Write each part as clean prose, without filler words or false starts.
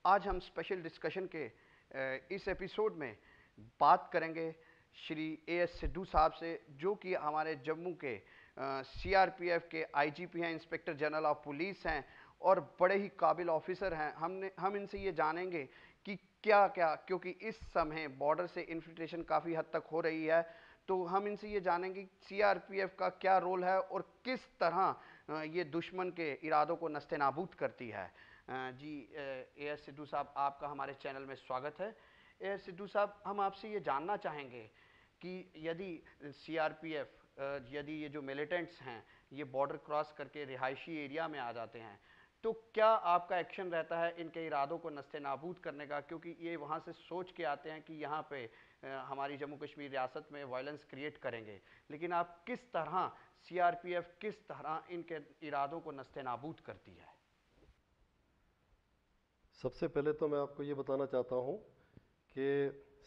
आज हम special discussion के इस एपिसोड में बात करेंगे श्री एएस सिद्धू साहब से, जो कि हमारे जम्मू के सीआरपीएफ के आईजीपी हैं, इंस्पेक्टर जनरल ऑफ पुलिस हैं और बड़े ही काबिल ऑफिसर हैं। हम इनसे ये जानेंगे कि क्या क्या, क्योंकि इस समय बॉर्डर से इन्फिल्ट्रेशन काफ़ी हद तक हो रही है, तो हम इनसे ये जानेंगे सीआरपीएफ का क्या रोल है और किस तरह ये दुश्मन के इरादों को नस्ते नाबूद करती है। जी एएस सिद्धू साहब, आपका हमारे चैनल में स्वागत है। एएस सिद्धू साहब, हम आपसे ये जानना चाहेंगे कि यदि सीआरपीएफ, यदि ये जो मिलिटेंट्स हैं ये बॉर्डर क्रॉस करके रिहायशी एरिया में आ जाते हैं, तो क्या आपका एक्शन रहता है इनके इरादों को नस्ते नाबूद करने का, क्योंकि ये वहाँ से सोच के आते हैं कि यहाँ पे हमारी जम्मू कश्मीर रियासत में वायलेंस क्रिएट करेंगे, लेकिन आप किस तरह, सीआरपीएफ किस तरह इनके इरादों को नस्ते नाबूद करती है? सबसे पहले तो मैं आपको ये बताना चाहता हूँ कि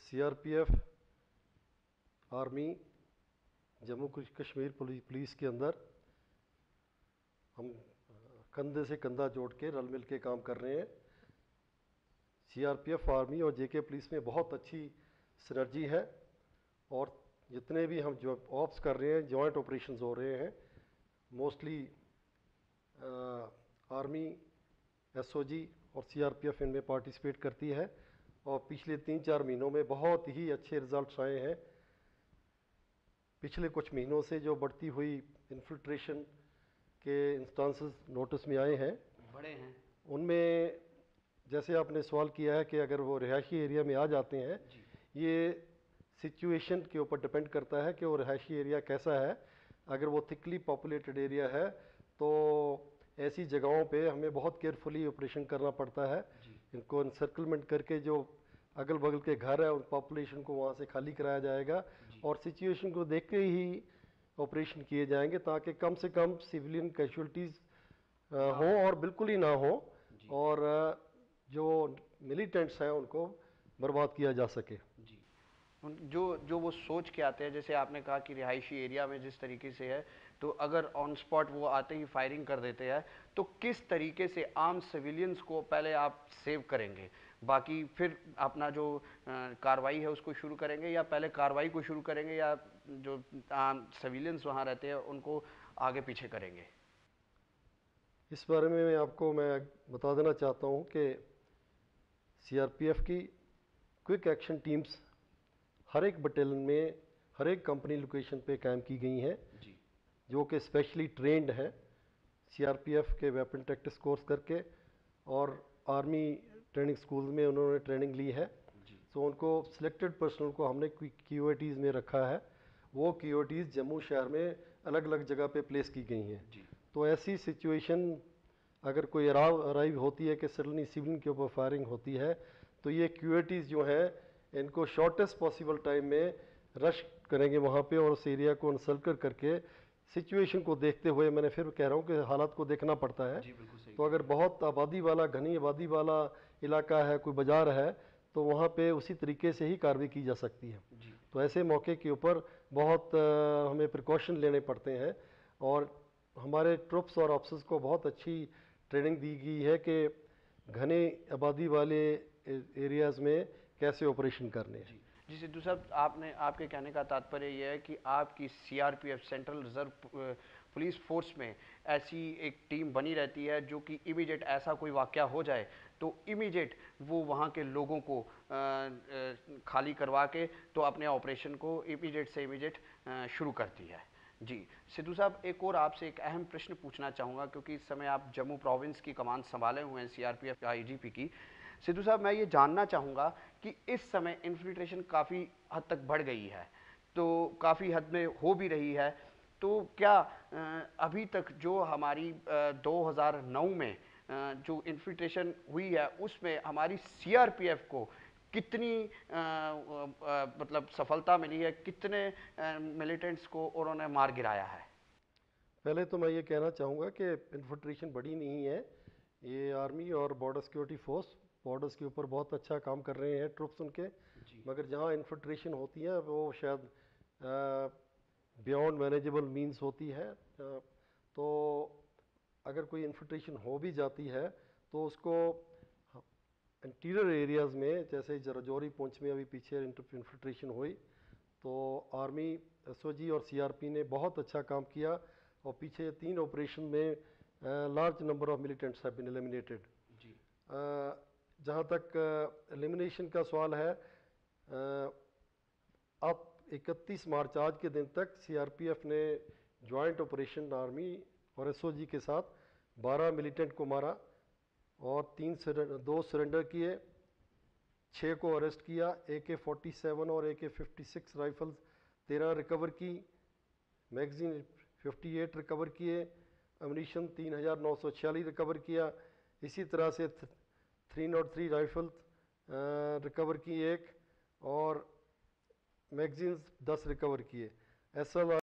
CRPF army Jammu Kashmir police के अंदर हम कंधे से कंधा जोड़ के रल मिल के काम कर रहे हैं। सीआरपीएफ आर्मी और जेके पुलिस में बहुत अच्छी सिनर्जी है और जितने भी हम जो ऑप्स कर रहे हैं, जॉइंट ऑपरेशंस हो रहे हैं, मोस्टली आर्मी, एसओजी और सीआरपीएफ इनमें पार्टिसिपेट करती है और पिछले 3-4 महीनों में बहुत ही अच्छे रिजल्ट्स आए हैं। पिछले कुछ महीनों से जो बढ़ती हुई इन्फिल्ट्रेशन के इंस्टांसेस नोटिस में आए हैं, बड़े हैं उनमें जैसे आपने सवाल किया है कि अगर वो रिहायशी एरिया में आ जाते हैं, ये सिचुएशन के ऊपर डिपेंड करता है कि वो रिहायशी एरिया कैसा है। अगर वो थिकली पॉपुलेटेड एरिया है तो ऐसी जगहों पे हमें बहुत केयरफुली ऑपरेशन करना पड़ता है। इनको एनसर्कलमेंट करके जो अगल बगल के घर है उन पॉपुलेशन को वहाँ से खाली कराया जाएगा और सिचुएशन को देख के ही ऑपरेशन किए जाएंगे, ताकि कम से कम सिविलियन कैजुअलिटीज़ हो और बिल्कुल ही ना हो और जो मिलिटेंट्स हैं उनको बर्बाद किया जा सके। जी, जो जो वो सोच के आते हैं, जैसे आपने कहा कि रिहायशी एरिया में जिस तरीके से है, तो अगर ऑन स्पॉट वो आते ही फायरिंग कर देते हैं, तो किस तरीके से आम सिविलियंस को पहले आप सेव करेंगे, बाकी फिर अपना जो कार्रवाई है उसको शुरू करेंगे, या पहले कार्रवाई को शुरू करेंगे, या जो आम सिविलियंस वहाँ रहते हैं उनको आगे पीछे करेंगे? इस बारे में मैं बता देना चाहता हूँ कि सीआरपीएफ की क्विक एक्शन टीम्स हर एक बटालियन में, हर एक कंपनी लोकेशन पे कायम की गई हैं, जो कि स्पेशली ट्रेंड हैं सीआरपीएफ के वेपन टैक्टिक्स कोर्स करके और आर्मी ट्रेनिंग स्कूल में उन्होंने ट्रेनिंग ली है। तो उनको सिलेक्टेड पर्सनल को हमने क्यूओटीज़ में रखा है। वो क्यूओटीज़ जम्मू शहर में अलग अलग जगह पे प्लेस की गई हैं। तो ऐसी सिचुएशन अगर कोई अराइव होती है कि सडनली सिविलियन के ऊपर फायरिंग होती है, तो ये क्यूओटीज़ जो हैं इनको शॉर्टेस्ट पॉसिबल टाइम में रश करेंगे वहाँ पे और उस एरिया को अनसर्कल करके सिचुएशन को देखते हुए, मैंने फिर कह रहा हूँ कि हालात को देखना पड़ता है। तो अगर बहुत आबादी वाला, घनी आबादी वाला इलाका है, कोई बाजार है, तो वहाँ पे उसी तरीके से ही कार्रवाई की जा सकती है। तो ऐसे मौके के ऊपर बहुत हमें प्रिकॉशन लेने पड़ते हैं और हमारे ट्रुप्स और ऑफिसर्स को बहुत अच्छी ट्रेनिंग दी गई है कि घने आबादी वाले एरियाज़ में कैसे ऑपरेशन करने हैं। जी सिद्धू साहब, आपने, आपके कहने का तात्पर्य यह है कि आपकी CRPF, central reserve police force में ऐसी एक टीम बनी रहती है जो कि इमीडिएट ऐसा कोई वाकया हो जाए तो इमीडिएट वो वहाँ के लोगों को खाली करवा के तो अपने ऑपरेशन को इमीडिएट से इमीडिएट शुरू करती है। जी सिद्धू साहब, एक और आपसे एक अहम प्रश्न पूछना चाहूँगा, क्योंकि इस समय आप जम्मू प्रोविंस की कमान संभाले हुए हैं सीआरपीएफ आईजीपी की। सिद्धू साहब, मैं ये जानना चाहूँगा कि इस समय इन्फिल्ट्रेशन काफ़ी हद तक बढ़ गई है, तो काफ़ी हद में हो भी रही है, तो क्या अभी तक जो हमारी 2009 में जो इन्फिल्ट्रेशन हुई है उसमें हमारी सीआरपीएफ को कितनी मतलब सफलता मिली है, कितने मिलिटेंट्स को उन्होंने मार गिराया है? पहले तो मैं ये कहना चाहूँगा कि इन्फिल्ट्रेशन बड़ी नहीं है। ये आर्मी और बॉर्डर सिक्योरिटी फोर्स बॉर्डर्स के ऊपर बहुत अच्छा काम कर रहे हैं, ट्रुप्स उनके। मगर जहाँ इन्फिल्ट्रेशन होती है वो शायद बियॉन्ड मैनेजेबल मींस होती है। तो अगर कोई इन्फिल्ट्रेशन हो भी जाती है तो उसको इंटीरियर एरियाज़ में, जैसे राजौरी पुंछ में अभी पीछे इन्फिल्ट्रेशन हुई, तो आर्मी, एसओजी और सीआरपी ने बहुत अच्छा काम किया और पीछे 3 ऑपरेशन में large number of militants have been eliminated. जी। जहाँ तक एलिमिनेशन का सवाल है, अब 31 मार्च आज के दिन तक सीआरपीएफ ने जॉइंट ऑपरेशन आर्मी और एसओजी के साथ 12 मिलिटेंट को मारा और 2 सरेंडर किए, 6 को अरेस्ट किया, AK-47 और AK-56 राइफल्स 13 रिकवर की, मैगजीन 58 रिकवर किए, अम्यूनिशन 3946 रिकवर किया। इसी तरह से 303 राइफल रिकवर की एक, और मैगजीन्स 10 रिकवर किए। SLR